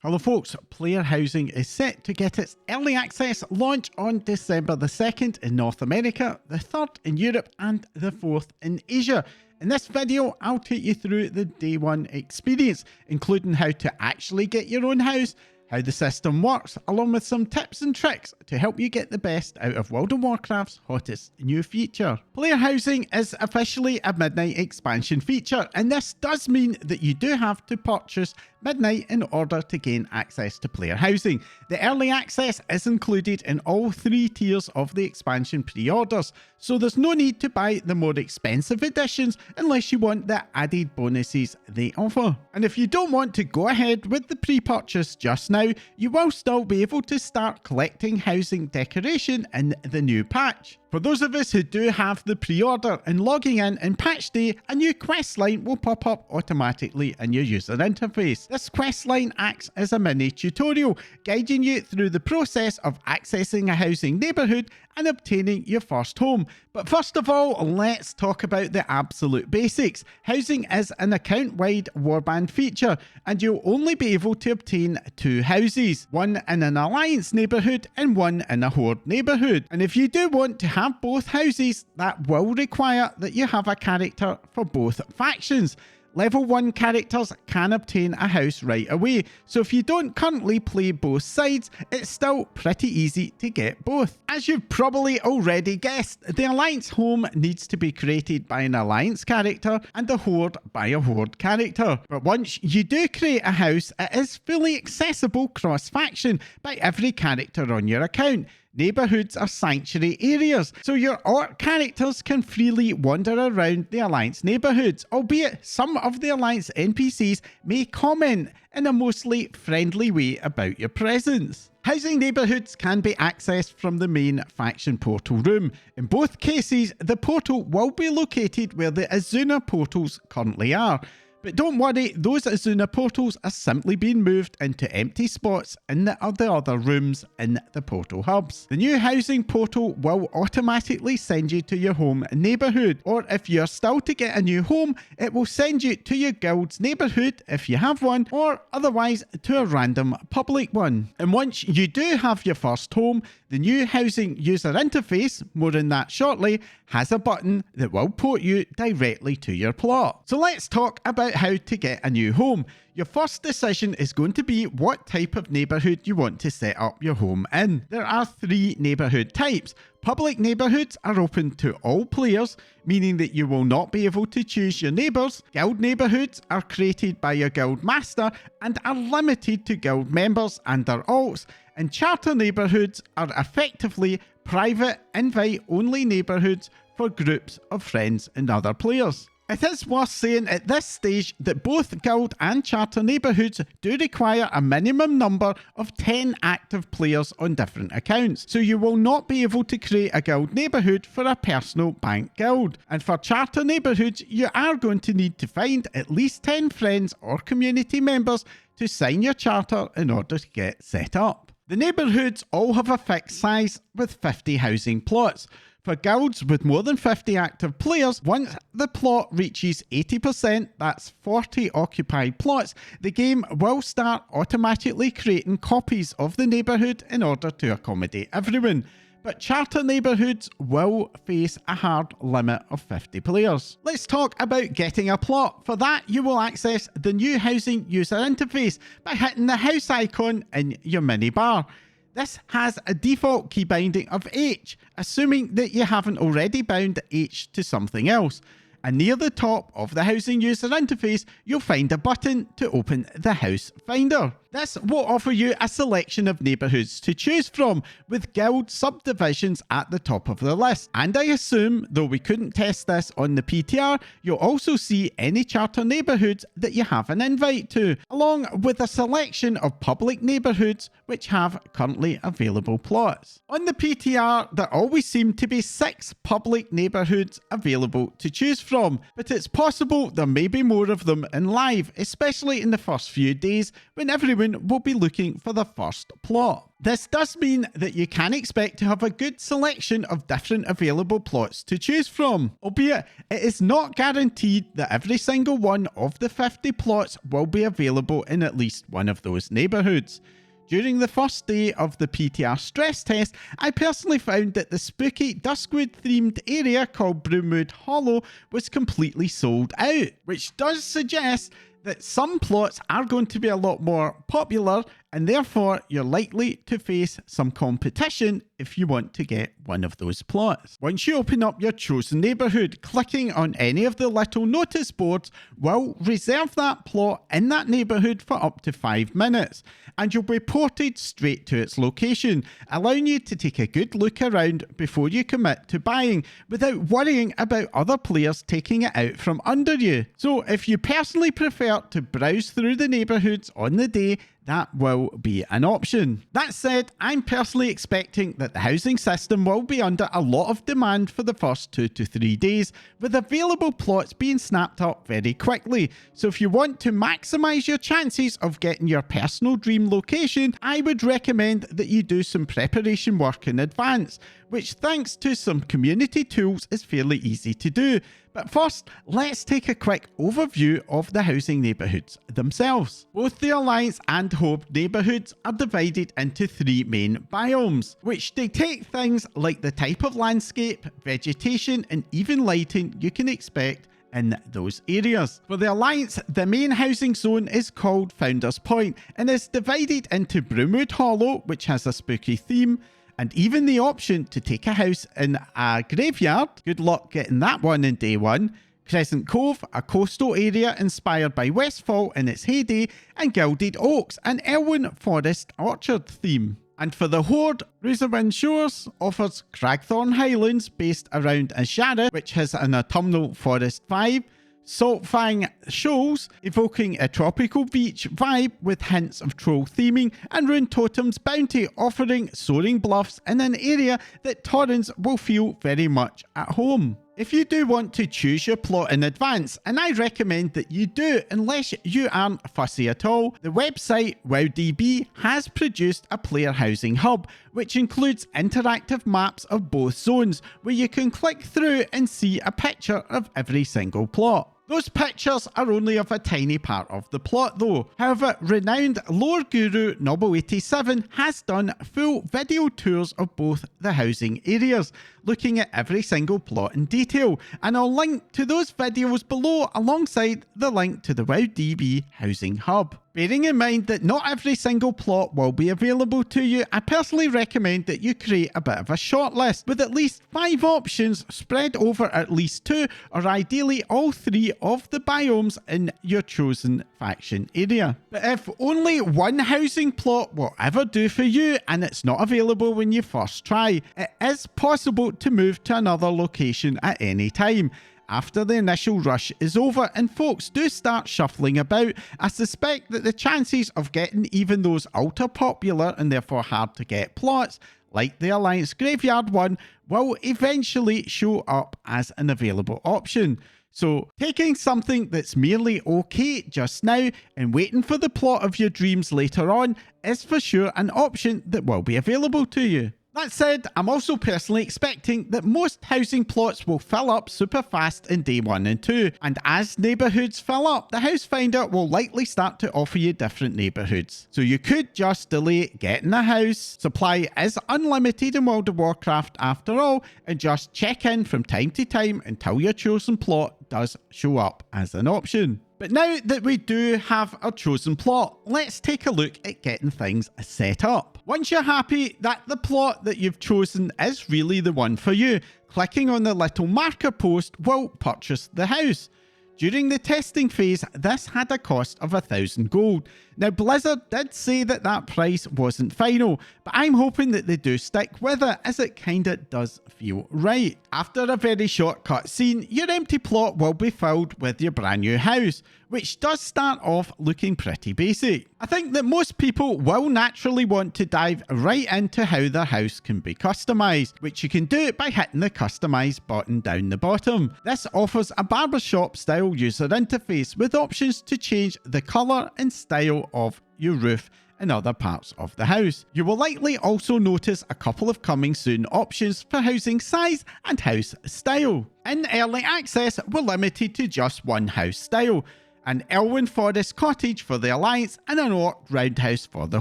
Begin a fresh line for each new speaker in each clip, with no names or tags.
Hello folks, Player Housing is set to get its early access launch on December the 2nd in North America, the 3rd in Europe and the 4th in Asia. In this video, I'll take you through the day one experience, including how to actually get your own house, how the system works, along with some tips and tricks to help you get the best out of World of Warcraft's hottest new feature. Player Housing is officially a midnight expansion feature, and this does mean that you do have to purchase midnight in order to gain access to Player Housing. The early access is included in all 3 tiers of the expansion pre-orders, so there's no need to buy the more expensive editions unless you want the added bonuses they offer. And if you don't want to go ahead with the pre-purchase just now, you will still be able to start collecting housing decoration in the new patch. For those of us who do have the pre-order and logging in patch day, a new quest line will pop up automatically in your user interface. This quest line acts as a mini tutorial, guiding you through the process of accessing a housing neighbourhood and obtaining your first home. But first of all, let's talk about the absolute basics. Housing is an account-wide warband feature, and you'll only be able to obtain 2 houses, one in an alliance neighbourhood and one in a horde neighbourhood. And if you do want to have both houses, that will require that you have a character for both factions. Level 1 characters can obtain a house right away, so if you don't currently play both sides, it's still pretty easy to get both. As you've probably already guessed, the Alliance home needs to be created by an Alliance character and the Horde by a Horde character. But once you do create a house, it is fully accessible cross-faction by every character on your account. Neighbourhoods are sanctuary areas, so your orc characters can freely wander around the Alliance neighbourhoods, albeit some of the Alliance NPCs may comment in a mostly friendly way about your presence. Housing neighbourhoods can be accessed from the main faction portal room. In both cases, the portal will be located where the Azuna portals currently are. But don't worry, those Azuna portals are simply being moved into empty spots in the other rooms in the portal hubs. The new housing portal will automatically send you to your home neighbourhood, or if you're still to get a new home, it will send you to your guild's neighbourhood if you have one, or otherwise to a random public one. And once you do have your first home, the new housing user interface, more on that shortly, has a button that will port you directly to your plot. So let's talk about how to get a new home. Your first decision is going to be what type of neighbourhood you want to set up your home in. There are 3 neighbourhood types. Public neighbourhoods are open to all players, meaning that you will not be able to choose your neighbours. Guild neighbourhoods are created by your guild master and are limited to guild members and their alts. And charter neighbourhoods are effectively private, invite-only neighbourhoods for groups of friends and other players. It is worth saying at this stage that both guild and charter neighbourhoods do require a minimum number of 10 active players on different accounts, so you will not be able to create a guild neighbourhood for a personal bank guild. And for charter neighbourhoods, you are going to need to find at least 10 friends or community members to sign your charter in order to get set up. The neighbourhoods all have a fixed size with 50 housing plots. For guilds with more than 50 active players, once the plot reaches 80%, that's 40 occupied plots, the game will start automatically creating copies of the neighbourhood in order to accommodate everyone. But charter neighbourhoods will face a hard limit of 50 players. Let's talk about getting a plot. For that, you will access the new housing user interface by hitting the house icon in your mini bar. This has a default key binding of H, assuming that you haven't already bound H to something else. And near the top of the housing user interface, you'll find a button to open the house finder. This will offer you a selection of neighbourhoods to choose from, with guild subdivisions at the top of the list. And I assume, though we couldn't test this on the PTR, you'll also see any charter neighbourhoods that you have an invite to, along with a selection of public neighbourhoods which have currently available plots. On the PTR, there always seem to be 6 public neighbourhoods available to choose from, but it's possible there may be more of them in live, especially in the first few days when everyone everyone will be looking for the first plot. This does mean that you can expect to have a good selection of different available plots to choose from, albeit it is not guaranteed that every single one of the 50 plots will be available in at least one of those neighbourhoods. During the first day of the PTR stress test, I personally found that the spooky Duskwood themed area called Broomwood Hollow was completely sold out, which does suggest that some plots are going to be a lot more popular, and therefore you're likely to face some competition if you want to get one of those plots. Once you open up your chosen neighbourhood, clicking on any of the little notice boards will reserve that plot in that neighbourhood for up to 5 minutes, and you'll be ported straight to its location, allowing you to take a good look around before you commit to buying without worrying about other players taking it out from under you. So if you personally prefer to browse through the neighbourhoods on the day, that will be an option. That said, I'm personally expecting that the housing system will be under a lot of demand for the first 2 to 3 days, with available plots being snapped up very quickly. So if you want to maximise your chances of getting your personal dream location, I would recommend that you do some preparation work in advance, which thanks to some community tools is fairly easy to do. But first, let's take a quick overview of the housing neighbourhoods themselves. Both the Alliance and Hope neighbourhoods are divided into 3 main biomes, which dictate things like the type of landscape, vegetation, and even lighting you can expect in those areas. For the Alliance, the main housing zone is called Founders Point and is divided into Broomwood Hollow, which has a spooky theme, and even the option to take a house in a graveyard. Good luck getting that one in day 1. Crescent Cove, a coastal area inspired by Westfall in its heyday, and Gilded Oaks, an Elwyn Forest orchard theme. And for the Horde, Roosawind Shores offers Cragthorn Highlands based around Ashara, which has an autumnal forest vibe, Saltfang Shoals, evoking a tropical beach vibe with hints of troll theming, and Rune Totem's Bounty, offering soaring bluffs in an area that Torrens will feel very much at home. If you do want to choose your plot in advance, and I recommend that you do unless you aren't fussy at all, the website WowDB has produced a player housing hub, which includes interactive maps of both zones, where you can click through and see a picture of every single plot. Those pictures are only of a tiny part of the plot though. However, renowned lore guru Noble87 has done full video tours of both the housing areas, looking at every single plot in detail, and I'll link to those videos below alongside the link to the WowDB housing hub. Bearing in mind that not every single plot will be available to you, I personally recommend that you create a bit of a shortlist with at least 5 options spread over at least 2 or ideally all 3 of the biomes in your chosen faction area. But if only one housing plot will ever do for you and it's not available when you first try, it is possible to move to another location at any time. After the initial rush is over and folks do start shuffling about, I suspect that the chances of getting even those ultra popular and therefore hard to get plots, like the Alliance Graveyard one, will eventually show up as an available option. So taking something that's merely okay just now and waiting for the plot of your dreams later on is for sure an option that will be available to you. That said, I'm also personally expecting that most housing plots will fill up super fast in day 1 and 2, and as neighbourhoods fill up, the house finder will likely start to offer you different neighbourhoods. So you could just delay getting a house, supply is unlimited in World of Warcraft after all, and just check in from time to time until your chosen plot does show up as an option. But now that we do have our chosen plot, let's take a look at getting things set up. Once you're happy that the plot that you've chosen is really the one for you, clicking on the little marker post will purchase the house. During the testing phase, this had a cost of 1,000 gold. Now, Blizzard did say that that price wasn't final, but I'm hoping that they do stick with it, as it kinda does feel right. After a very short cutscene, your empty plot will be filled with your brand new house, which does start off looking pretty basic. I think that most people will naturally want to dive right into how their house can be customised, which you can do by hitting the customise button down the bottom. This offers a barbershop style user interface with options to change the colour and style of your roof and other parts of the house. You will likely also notice a couple of coming soon options for housing size and house style. In early access, we're limited to just one house style: an Elwyn Forest cottage for the Alliance and an Orc roundhouse for the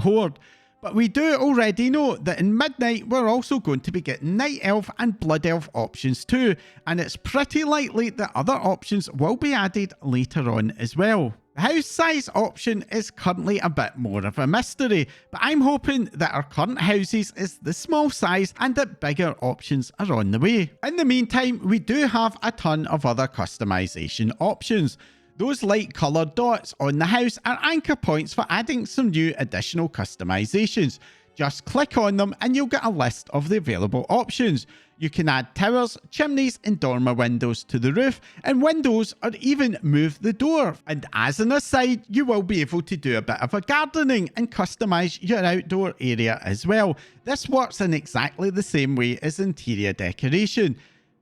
Horde. But we do already know that in Midnight we're also going to be getting Night Elf and Blood Elf options too, and it's pretty likely that other options will be added later on as well. The house size option is currently a bit more of a mystery, but I'm hoping that our current houses is the small size and that bigger options are on the way. In the meantime, we do have a ton of other customization options. Those light coloured dots on the house are anchor points for adding some new additional customizations. Just click on them and you'll get a list of the available options. You can add towers, chimneys and dormer windows to the roof, and windows, or even move the door. And as an aside, you will be able to do a bit of a gardening and customise your outdoor area as well. This works in exactly the same way as interior decoration.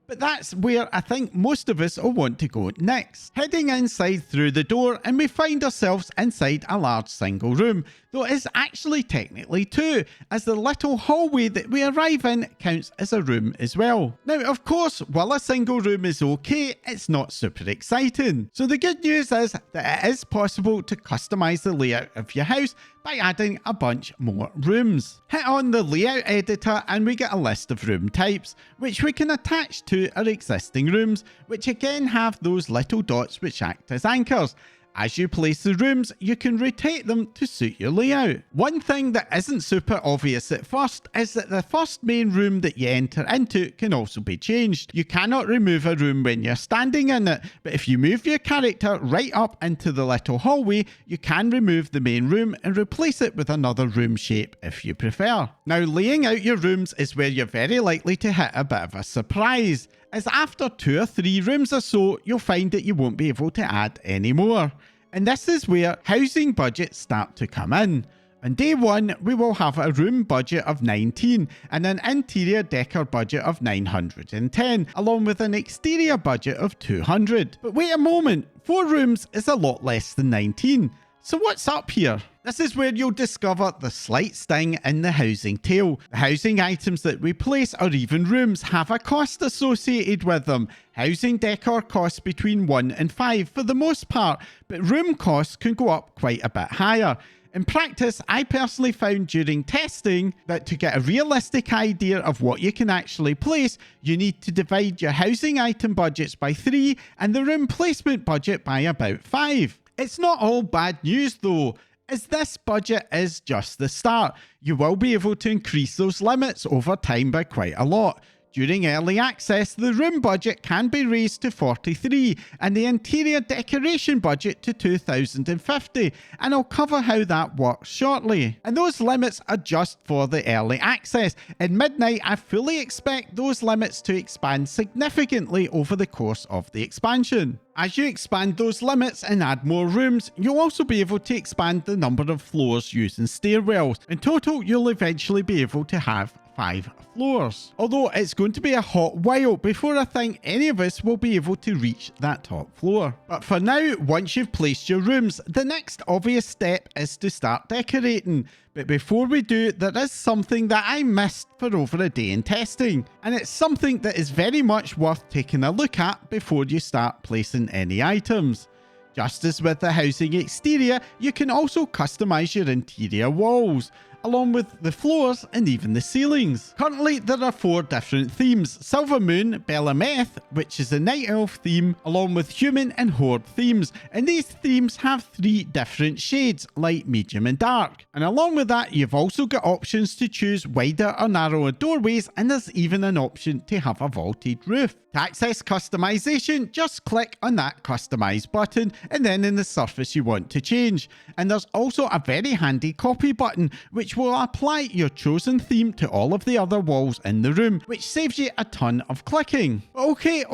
But that's where I think most of us will want to go next. Heading inside through the door, and we find ourselves inside a large single room, though it's actually technically two, as the little hallway that we arrive in counts as a room as well. Now, of course, while a single room is okay, it's not super exciting. So the good news is that it is possible to customise the layout of your house by adding a bunch more rooms. Hit on the layout editor and we get a list of room types, which we can attach to our existing rooms, which again have those little dots which act as anchors. As you place the rooms, you can rotate them to suit your layout. One thing that isn't super obvious at first is that the first main room that you enter into can also be changed. You cannot remove a room when you're standing in it, but if you move your character right up into the little hallway, you can remove the main room and replace it with another room shape if you prefer. Now, laying out your rooms is where you're very likely to hit a bit of a surprise, as after 2 or 3 rooms or so, you'll find that you won't be able to add any more. And this is where housing budgets start to come in. On day 1, we will have a room budget of 19 and an interior decor budget of 910, along with an exterior budget of 200. But wait a moment, 4 rooms is a lot less than 19. So what's up here? This is where you'll discover the slight sting in the housing tale. The housing items that we place, or even rooms, have a cost associated with them. Housing decor costs between 1 and 5 for the most part, but room costs can go up quite a bit higher. In practice, I personally found during testing that to get a realistic idea of what you can actually place, you need to divide your housing item budgets by 3 and the room placement budget by about 5. It's not all bad news though, as this budget is just the start. You will be able to increase those limits over time by quite a lot. During early access, the room budget can be raised to 43 and the interior decoration budget to 2,050, and I'll cover how that works shortly. And those limits are just for the early access. In Midnight, I fully expect those limits to expand significantly over the course of the expansion. As you expand those limits and add more rooms, you'll also be able to expand the number of floors using stairwells. In total, you'll eventually be able to have 5 floors. Although it's going to be a hot while before I think any of us will be able to reach that top floor. But for now, once you've placed your rooms, the next obvious step is to start decorating. But before we do, there is something that I missed for over a day in testing, and it's something that is very much worth taking a look at before you start placing any items. Just as with the housing exterior, you can also customize your interior walls, along with the floors and even the ceilings. Currently, there are 4 different themes: Silver Moon, Belameth, which is a Night Elf theme, along with Human and Horde themes, and these themes have 3 different shades, light, medium and dark. And along with that, you've also got options to choose wider or narrower doorways, and there's even an option to have a vaulted roof. To access customization, just click on that customize button and then in the surface you want to change. And there's also a very handy copy button which will apply your chosen theme to all of the other walls in the room, which saves you a ton of clicking. Okay,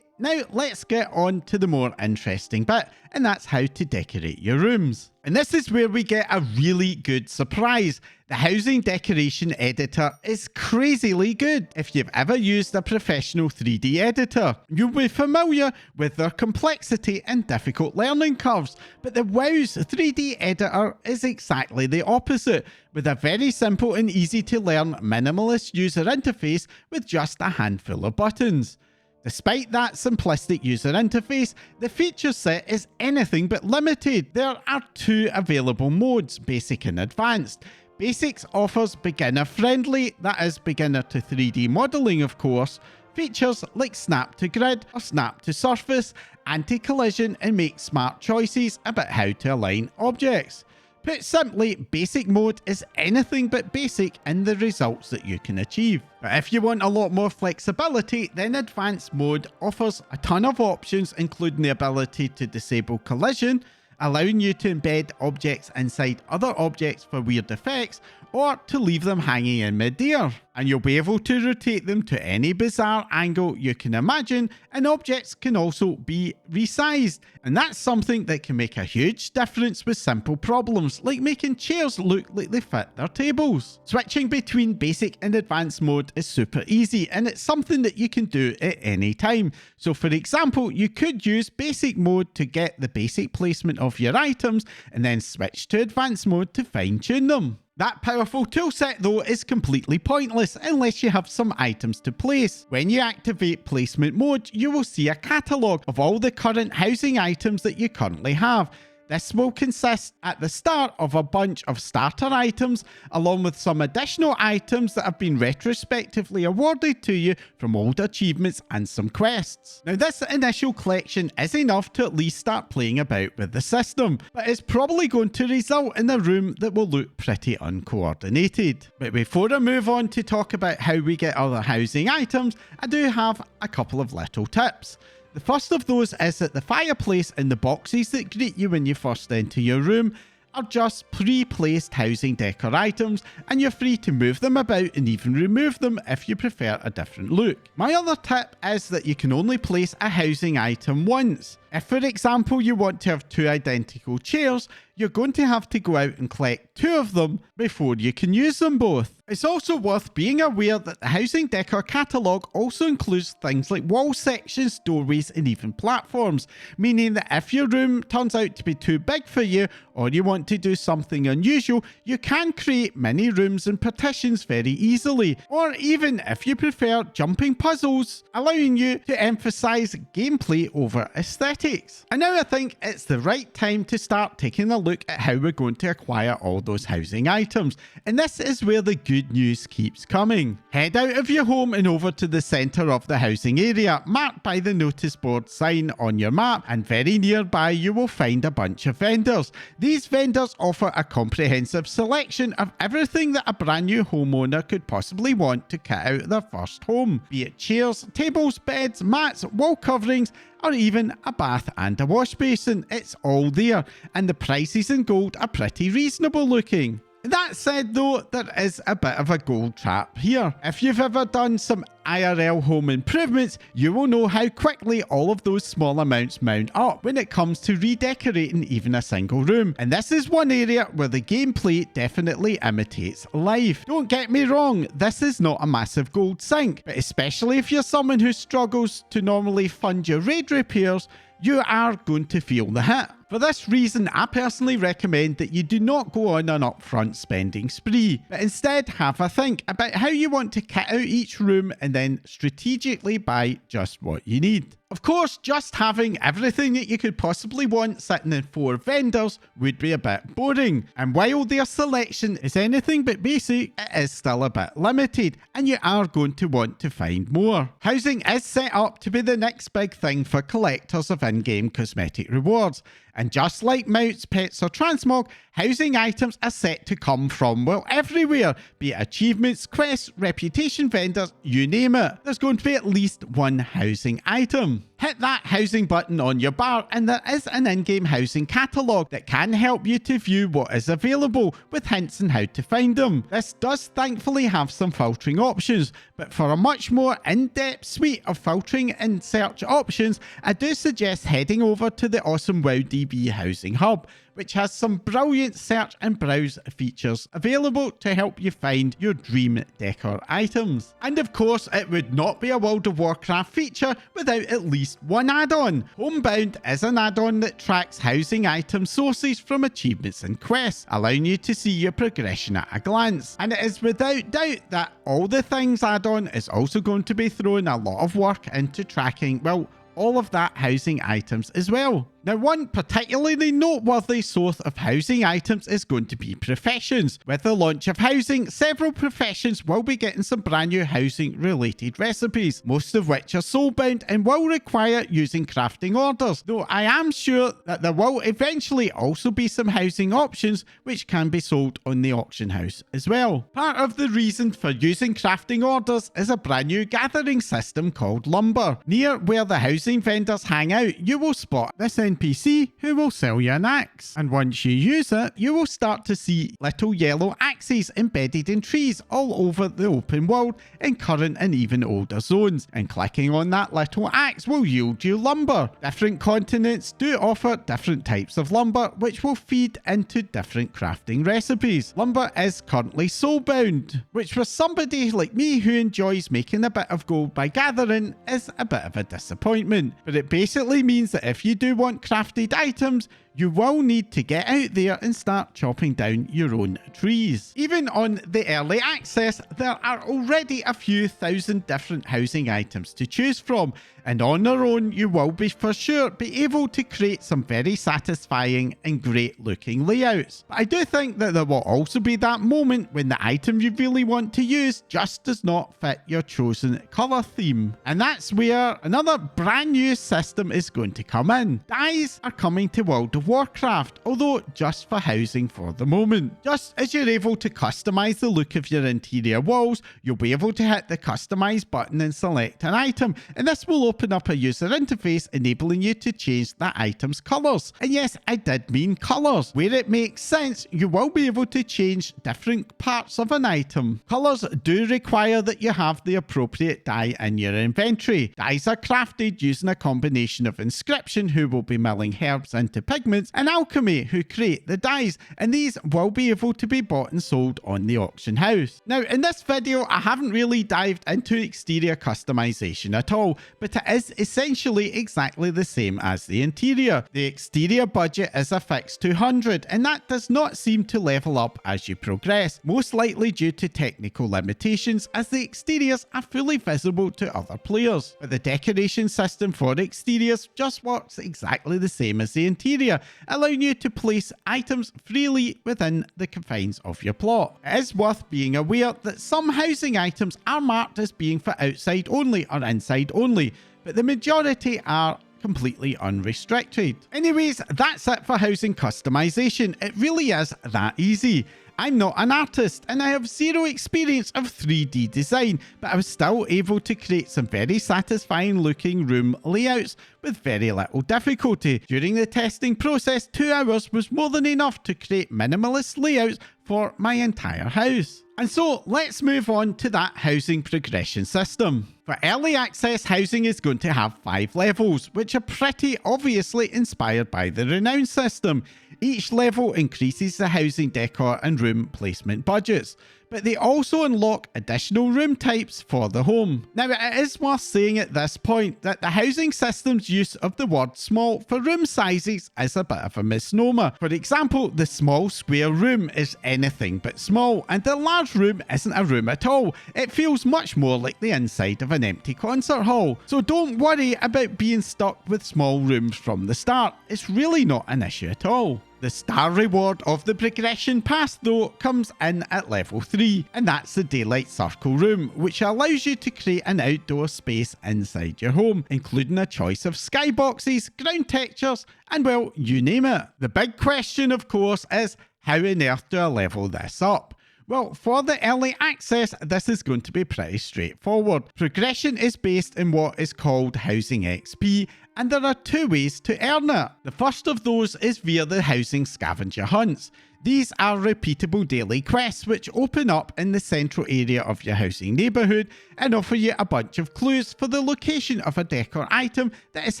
Now let's get on to the more interesting bit, and that's how to decorate your rooms. And this is where we get a really good surprise. The housing decoration editor is crazily good. If you've ever used a professional 3D editor, you'll be familiar with their complexity and difficult learning curves. But the WoW's 3D editor is exactly the opposite, with a very simple and easy to learn minimalist user interface with just a handful of buttons. Despite that simplistic user interface, the feature set is anything but limited. There are two available modes, Basic and Advanced. Basics offers beginner friendly, that is beginner to 3D modelling of course, features like snap to grid or snap to surface, anti-collision and make smart choices about how to align objects. Put simply, basic mode is anything but basic in the results that you can achieve. But if you want a lot more flexibility, then advanced mode offers a ton of options, including the ability to disable collision, allowing you to embed objects inside other objects for weird effects, or to leave them hanging in mid-air. And you'll be able to rotate them to any bizarre angle you can imagine, and objects can also be resized. And that's something that can make a huge difference with simple problems, like making chairs look like they fit their tables. Switching between basic and advanced mode is super easy, and it's something that you can do at any time. So for example, you could use basic mode to get the basic placement of your items, and then switch to advanced mode to fine-tune them. That powerful toolset though is completely pointless unless you have some items to place. When you activate placement mode, you will see a catalogue of all the current housing items that you currently have. This will consist at the start of a bunch of starter items, along with some additional items that have been retrospectively awarded to you from old achievements and some quests. Now this initial collection is enough to at least start playing about with the system, but it's probably going to result in a room that will look pretty uncoordinated. But before I move on to talk about how we get other housing items, I do have a couple of little tips. The first of those is that the fireplace and the boxes that greet you when you first enter your room are just pre-placed housing decor items, and you're free to move them about and even remove them if you prefer a different look. My other tip is that you can only place a housing item once. If, for example, you want to have two identical chairs, you're going to have to go out and collect two of them before you can use them both. It's also worth being aware that the housing decor catalogue also includes things like wall sections, doorways and even platforms, meaning that if your room turns out to be too big for you or you want to do something unusual, you can create mini rooms and partitions very easily, or even if you prefer jumping puzzles, allowing you to emphasise gameplay over aesthetics. And now I think it's the right time to start taking a look at how we're going to acquire all those housing items, and this is where the good news keeps coming. Head out of your home and over to the centre of the housing area, marked by the notice board sign on your map, and very nearby you will find a bunch of vendors. These vendors offer a comprehensive selection of everything that a brand new homeowner could possibly want to kit out their first home, be it chairs, tables, beds, mats, wall coverings, or even a bath and a wash basin. It's all there, and the prices in gold are pretty reasonable looking. That said though, there is a bit of a gold trap here. If you've ever done some IRL home improvements, you will know how quickly all of those small amounts mount up when it comes to redecorating even a single room. And this is one area where the gameplay definitely imitates life. Don't get me wrong, this is not a massive gold sink, but especially if you're someone who struggles to normally fund your raid repairs, you are going to feel the hit. For this reason, I personally recommend that you do not go on an upfront spending spree, but instead have a think about how you want to kit out each room and then strategically buy just what you need. Of course, just having everything that you could possibly want sitting in 4 vendors would be a bit boring, and while their selection is anything but basic, it is still a bit limited, and you are going to want to find more. Housing is set up to be the next big thing for collectors of in-game cosmetic rewards, And just like mounts, pets, or transmog, housing items are set to come from, well, everywhere, be it achievements, quests, reputation vendors, you name it. There's going to be at least one housing item. Hit that housing button on your bar and there is an in-game housing catalogue that can help you to view what is available with hints on how to find them. This does thankfully have some filtering options, but for a much more in-depth suite of filtering and search options, I do suggest heading over to the awesome WowDB Housing Hub, which has some brilliant search and browse features available to help you find your dream decor items. And of course, it would not be a World of Warcraft feature without at least one add-on. Homebound is an add-on that tracks housing item sources from achievements and quests, allowing you to see your progression at a glance. And it is without doubt that All the Things add-on is also going to be throwing a lot of work into tracking, well, all of that housing items as well. Now, one particularly noteworthy source of housing items is going to be professions. With the launch of housing, several professions will be getting some brand new housing related recipes, most of which are soulbound and will require using crafting orders, though I am sure that there will eventually also be some housing options which can be sold on the auction house as well. Part of the reason for using crafting orders is a brand new gathering system called Lumber. Near where the housing vendors hang out, you will spot this NPC who will sell you an axe, and once you use it, you will start to see little yellow axes embedded in trees all over the open world in current and even older zones, and clicking on that little axe will yield you lumber. Different continents do offer different types of lumber which will feed into different crafting recipes. Lumber is currently soulbound, which for somebody like me who enjoys making a bit of gold by gathering is a bit of a disappointment, but it basically means that if you do want crafted items, you will need to get out there and start chopping down your own trees. Even on the early access, there are already a few thousand different housing items to choose from, and on their own you will be for sure be able to create some very satisfying and great looking layouts. But I do think that there will also be that moment when the item you really want to use just does not fit your chosen colour theme. And that's where another brand new system is going to come in. Dyes are coming to World of Warcraft, although just for housing for the moment. Just as you're able to customize the look of your interior walls, you'll be able to hit the customize button and select an item, and this will open up a user interface enabling you to change that item's colors. And yes, I did mean colors. Where it makes sense, you will be able to change different parts of an item. Colors do require that you have the appropriate dye in your inventory. Dyes are crafted using a combination of Inscription, who will be milling herbs into pigments, and Alchemy, who create the dyes, and these will be able to be bought and sold on the auction house. Now, in this video, I haven't really dived into exterior customization at all, but it is essentially exactly the same as the interior. The exterior budget is a fixed 200, and that does not seem to level up as you progress, most likely due to technical limitations, as the exteriors are fully visible to other players. But the decoration system for exteriors just works exactly the same as the interior, allowing you to place items freely within the confines of your plot. It is worth being aware that some housing items are marked as being for outside only or inside only, but the majority are completely unrestricted. Anyways, that's it for housing customization. It really is that easy. I'm not an artist and I have zero experience of 3D design, but I was still able to create some very satisfying looking room layouts with very little difficulty. During the testing process, 2 hours was more than enough to create minimalist layouts for my entire house. And so let's move on to that housing progression system. For early access, housing is going to have 5 levels, which are pretty obviously inspired by the Renown system. Each level increases the housing decor and room placement budgets, but they also unlock additional room types for the home. Now, it is worth saying at this point that the housing system's use of the word small for room sizes is a bit of a misnomer. For example, the small square room is anything but small, and the large room isn't a room at all. It feels much more like the inside of an empty concert hall. So don't worry about being stuck with small rooms from the start. It's really not an issue at all. The star reward of the progression pass though comes in at level 3, and that's the Daylight Circle room, which allows you to create an outdoor space inside your home, including a choice of skyboxes, ground textures, and well, you name it. The big question of course is, how on earth do I level this up? Well, for the early access, this is going to be pretty straightforward. Progression is based in what is called housing XP, and there are 2 ways to earn it. The first of those is via the housing scavenger hunts. These are repeatable daily quests which open up in the central area of your housing neighbourhood and offer you a bunch of clues for the location of a decor item that is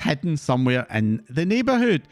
hidden somewhere in the neighbourhood.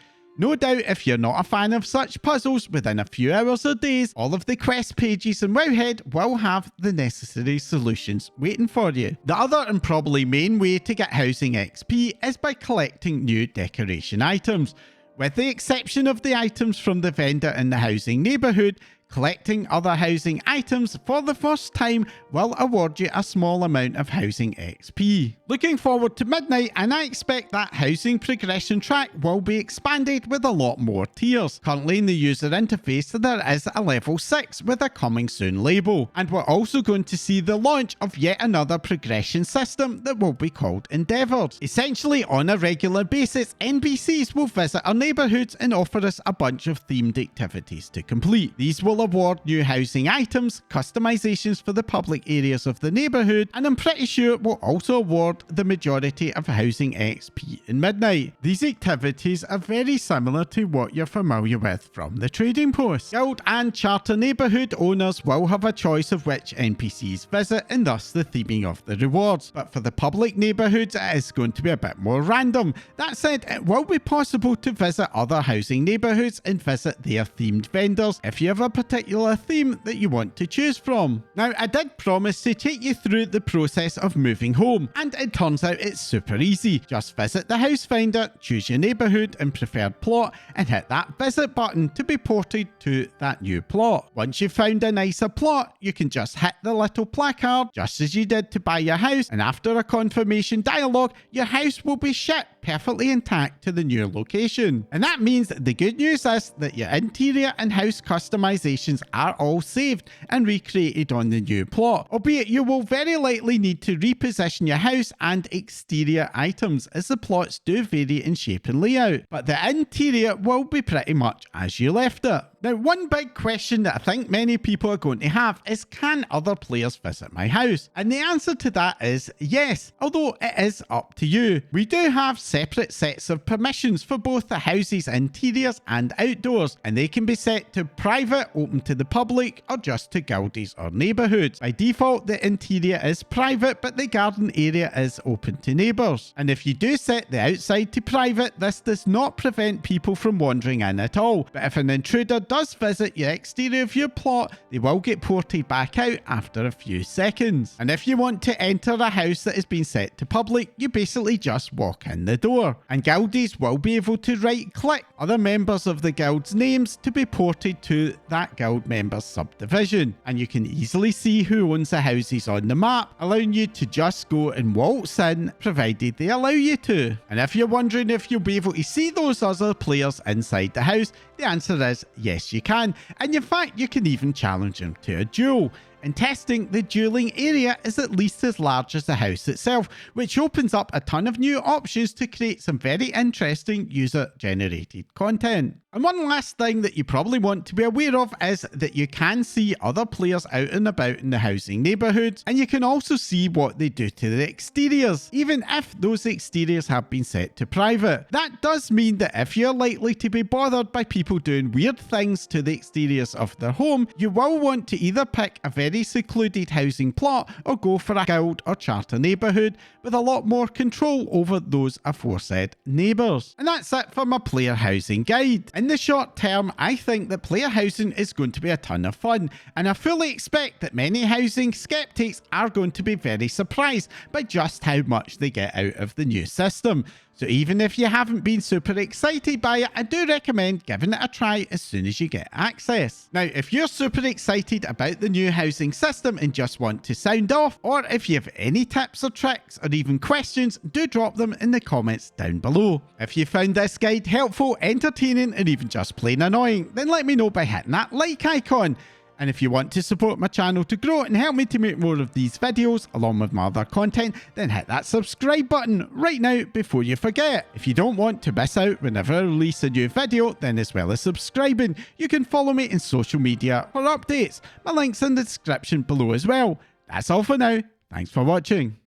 No doubt if you're not a fan of such puzzles, within a few hours or days, all of the quest pages in Wowhead will have the necessary solutions waiting for you. The other and probably main way to get housing XP is by collecting new decoration items. With the exception of the items from the vendor in the housing neighbourhood, collecting other housing items for the first time will award you a small amount of housing XP. Looking forward to midnight, and I expect that housing progression track will be expanded with a lot more tiers. Currently in the user interface there is a level 6 with a coming soon label, and we're also going to see the launch of yet another progression system that will be called Endeavoured. Essentially, on a regular basis, NPCs will visit our neighbourhoods and offer us a bunch of themed activities to complete. These will award new housing items, customizations for the public areas of the neighbourhood, and I'm pretty sure will also award the majority of housing XP in Midnight. These activities are very similar to what you're familiar with from the trading post. Guild and charter neighbourhood owners will have a choice of which NPCs visit and thus the theming of the rewards, but for the public neighbourhoods it is going to be a bit more random. That said, it will be possible to visit other housing neighbourhoods and visit their themed vendors if you have a particular theme that you want to choose from. Now, I did promise to take you through the process of moving home, and it turns out it's super easy. Just visit the house finder, choose your neighbourhood and preferred plot, and hit that visit button to be ported to that new plot. Once you've found a nicer plot, you can just hit the little placard, just as you did to buy your house, and after a confirmation dialogue, your house will be shipped perfectly intact to the new location. And that means the good news is that your interior and house customizations are all saved and recreated on the new plot, albeit you will very likely need to reposition your house and exterior items as the plots do vary in shape and layout, but the interior will be pretty much as you left it. Now, one big question that I think many people are going to have is, can other players visit my house? And the answer to that is yes, although it is up to you. We do have separate sets of permissions for both the house's interiors and outdoors, and they can be set to private, open to the public, or just to guildies or neighbourhoods. By default, the interior is private, but the garden area is open to neighbours. And if you do set the outside to private, this does not prevent people from wandering in at all. But if an intruder does visit your exterior of your plot, they will get ported back out after a few seconds. And if you want to enter a house that has been set to public, you basically just walk in the door. And guildies will be able to right-click other members of the guild's names to be ported to that guild member's subdivision. And you can easily see who owns the houses on the map, allowing you to just go and waltz in, provided they allow you to. And if you're wondering if you'll be able to see those other players inside the house, the answer is yes, you can. And in fact, you can even challenge them to a duel. In testing, the dueling area is at least as large as the house itself, which opens up a ton of new options to create some very interesting user-generated content. And one last thing that you probably want to be aware of is that you can see other players out and about in the housing neighbourhoods, and you can also see what they do to the exteriors, even if those exteriors have been set to private. That does mean that if you're likely to be bothered by people doing weird things to the exteriors of their home, you will want to either pick a very secluded housing plot or go for a guild or charter neighbourhood with a lot more control over those aforesaid neighbours. And that's it for my player housing guide. In the short term, I think that player housing is going to be a ton of fun, and I fully expect that many housing skeptics are going to be very surprised by just how much they get out of the new system. So even if you haven't been super excited by it, I do recommend giving it a try as soon as you get access. Now, if you're super excited about the new housing system and just want to sound off, or if you have any tips or tricks or even questions, do drop them in the comments down below. If you found this guide helpful, entertaining, and even just plain annoying, then let me know by hitting that like icon. And if you want to support my channel to grow and help me to make more of these videos along with my other content, then hit that subscribe button right now before you forget. If you don't want to miss out whenever I release a new video, then as well as subscribing, you can follow me in social media for updates. My link's in the description below as well. That's all for now. Thanks for watching.